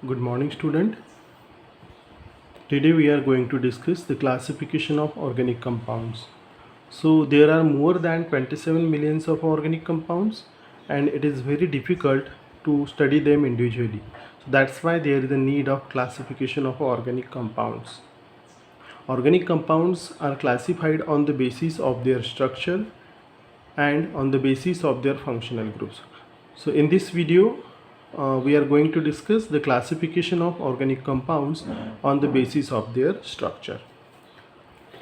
Good morning, student. Today we are going to discuss the classification of organic compounds. So there are more than 27 millions of organic compounds and it is very difficult to study them individually. So that's why there is a need of classification of organic compounds. Organic compounds are classified on the basis of their structure and on the basis of their functional groups. So in this video we are going to discuss the classification of organic compounds on the basis of their structure.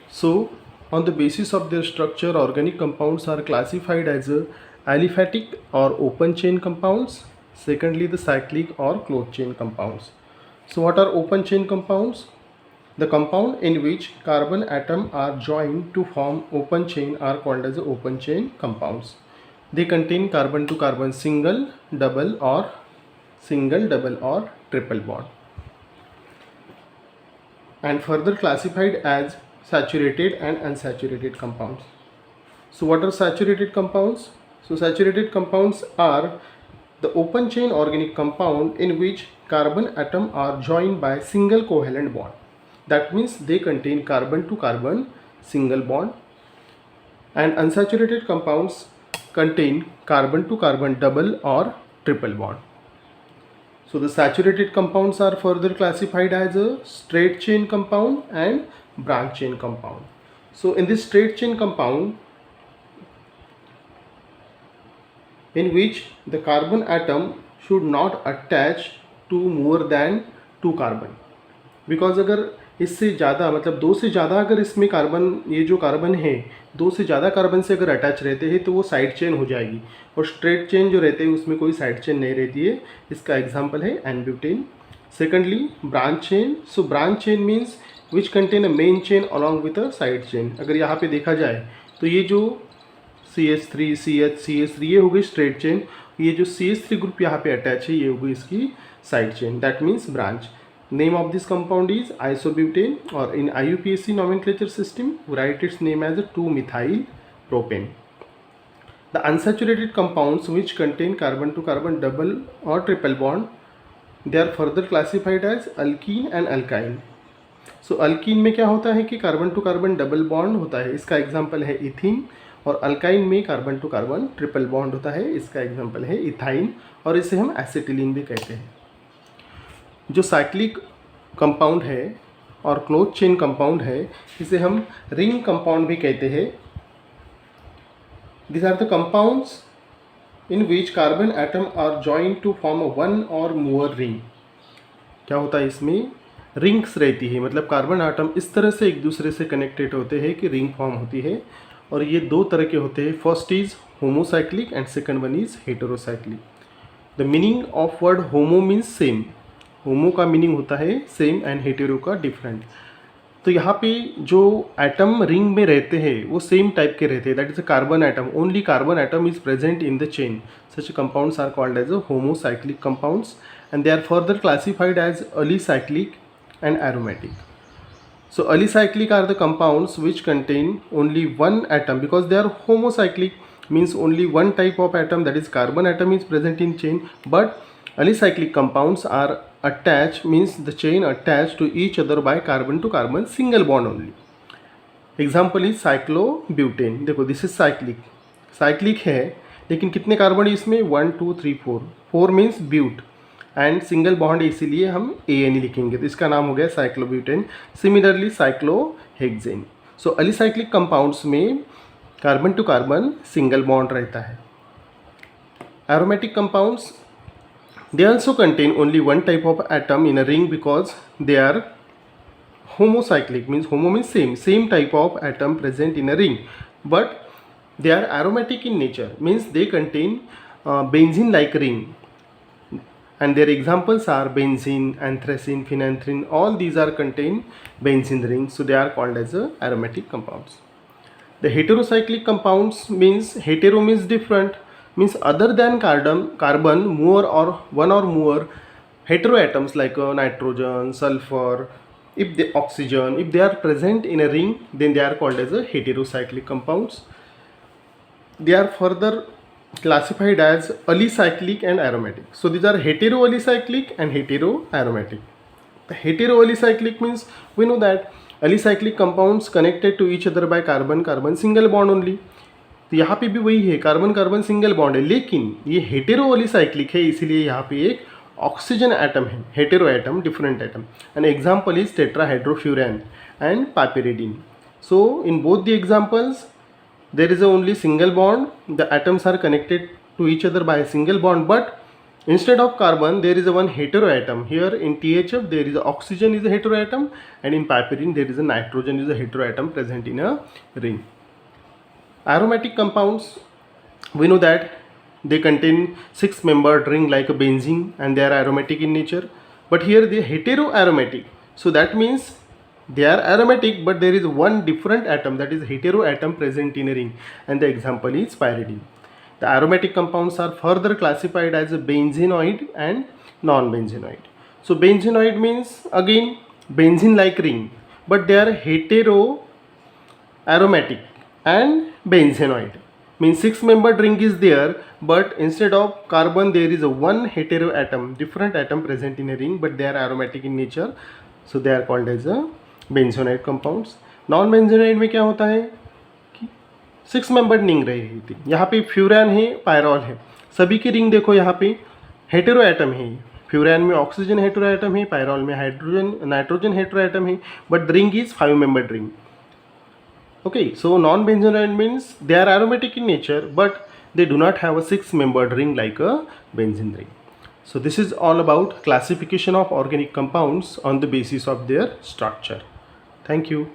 So on the basis of their structure, organic compounds are classified as aliphatic or open chain compounds, secondly the cyclic or closed chain compounds. So what are open chain compounds? The compound in which carbon atom are joined to form open chain are called as open chain compounds. They contain carbon to carbon single, double or triple bond, and further classified as saturated and unsaturated compounds. So what are saturated compounds? So saturated compounds are the open chain organic compound in which carbon atom are joined by single covalent bond. That means they contain carbon to carbon single bond. And unsaturated compounds contain carbon to carbon double or triple bond. So the saturated compounds are further classified as a straight chain compound and branch chain compound. So in this straight chain compound, in which the carbon atom should not attach to more than 2 carbon, because अगर इससे ज़्यादा मतलब 2 से ज़्यादा अगर इसमें carbon, ये जो कार्बन है 2 से ज़्यादा कार्बन से अगर अटैच रहते हैं तो वो साइड चेन हो जाएगी, और स्ट्रेट चेन जो रहते हैं उसमें कोई साइड चेन नहीं रहती है. इसका एग्जांपल है N-butane. Secondly branch chain. So branch chain means which contain a main chain along with a side chain. अगर यहाँ पे देखा जाए तो ये जो CH3 CH CH3 ये हो गई स्ट्रेट चेन, ये जो CH3 ग्रुप यहाँ पे अटैच है ये हो गई इसकी side chain, that means branch. Name of this compound is isobutane, or in IUPAC nomenclature system we write its name as 2-methyl propane. The unsaturated compounds which contain carbon to carbon double or triple bond, they are further classified as alkene and alkyne. So alkene में क्या होता है कि carbon to carbon double bond होता है, इसका example है ethene. और अल्काइन में carbon to carbon triple bond होता है, इसका एग्जाम्पल है इथाइन, और इसे हम एसिटिलीन भी कहते हैं. जो साइक्लिक कंपाउंड है और क्लोज चेन कंपाउंड है, इसे हम रिंग कंपाउंड भी कहते हैं. These are the compounds in which carbon atom are joined to form a one or more ring. क्या होता है इसमें? रिंग्स रहती है, मतलब कार्बन आटम इस तरह से एक दूसरे से कनेक्टेड होते हैं कि रिंग फॉर्म होती है. और ये दो तरह के होते हैं. First is homocyclic and second one is heterocyclic. The meaning of word homo means same. Homo का मीनिंग होता है सेम एंड हेटेरो का डिफरेंट. तो यहाँ पे जो एटम रिंग में रहते हैं वो सेम टाइप के रहते हैं, that is a carbon atom. Only carbon atom is present in the chain. Such compounds are called as a homocyclic compounds and they are further classified as alicyclic and aromatic. So alicyclic are the compounds which contain only one atom, because they are homocyclic means only one type of atom, that is carbon atom is present in chain. But alicyclic compounds are attached, means the chain attached to each other by carbon to carbon single bond only. Example is cyclobutane. देखो this is cyclic. cyclic है लेकिन कितने carbon है इसमें? 1 2 3 4. 4 means but and single bond, इसीलिए हम ANE लिखेंगे, तो इसका नाम हो गया cyclobutane. Similarly cyclohexane. So alicyclic compounds में carbon to carbon single bond रहता है. Aromatic compounds, they also contain only one type of atom in a ring because they are homocyclic, means homo means same type of atom present in a ring, but they are aromatic in nature, means they contain benzene like ring, and their examples are benzene, anthracene, phenanthrene. All these are contain benzene rings, so they are called as aromatic compounds. The heterocyclic compounds means hetero means different, means other than carbon more or one or more heteroatoms like nitrogen, sulfur, if the oxygen, if they are present in a ring, then they are called as a heterocyclic compounds. They are further classified as alicyclic and aromatic. So these are heteroalicyclic and heteroaromatic. The heteroalicyclic means we know that alicyclic compounds connected to each other by carbon carbon single bond only. तो यहाँ पे भी वही है, carbon carbon single bond है, लेकिन ये हेटेरोएलिसाइक्लिक है, इसीलिए यहाँ पे एक ऑक्सीजन एटम है, hetero atom, different atom. An example is tetrahydrofuran and piperidine. So in both the examples there is only single bond, the atoms are connected to each other by a single bond, but instead of carbon there is a one heteroatom. Here in THF there is a oxygen is a heteroatom, and in piperidine there is a nitrogen is a heteroatom present in a ring. Aromatic compounds, we know that they contain 6-membered ring like a benzene, and they are aromatic in nature, but here they are heteroaromatic. So that means they are aromatic, but there is one different atom, that is heteroatom present in a ring, and the example is pyridine. The aromatic compounds are further classified as a benzenoid and non-benzenoid. So benzenoid means again benzene like ring, but they are heteroaromatic, and benzenoid means 6-membered ring is there, but instead of carbon there is a one heteroatom, different atom present in a ring, but they are aromatic in nature, so they are called as a benzenoid compounds. Non benzenoid में क्या होता है कि 6-मेंबर्ड ring रहेगी. यहाँ पे फ्यूरैन है, pyrrole है, सभी की रिंग देखो यहाँ पे हेटेरो एटम है. फ्यूरैन में ऑक्सीजन हेटेरो एटम है, पायरॉल में हाइड्रोजन नाइट्रोजन हेटेरो एटम है, but the ring is five membered ring. Okay, so non benzenoid means they are aromatic in nature, but they do not have a 6-membered ring like a benzene ring. So this is all about classification of organic compounds on the basis of their structure. Thank you.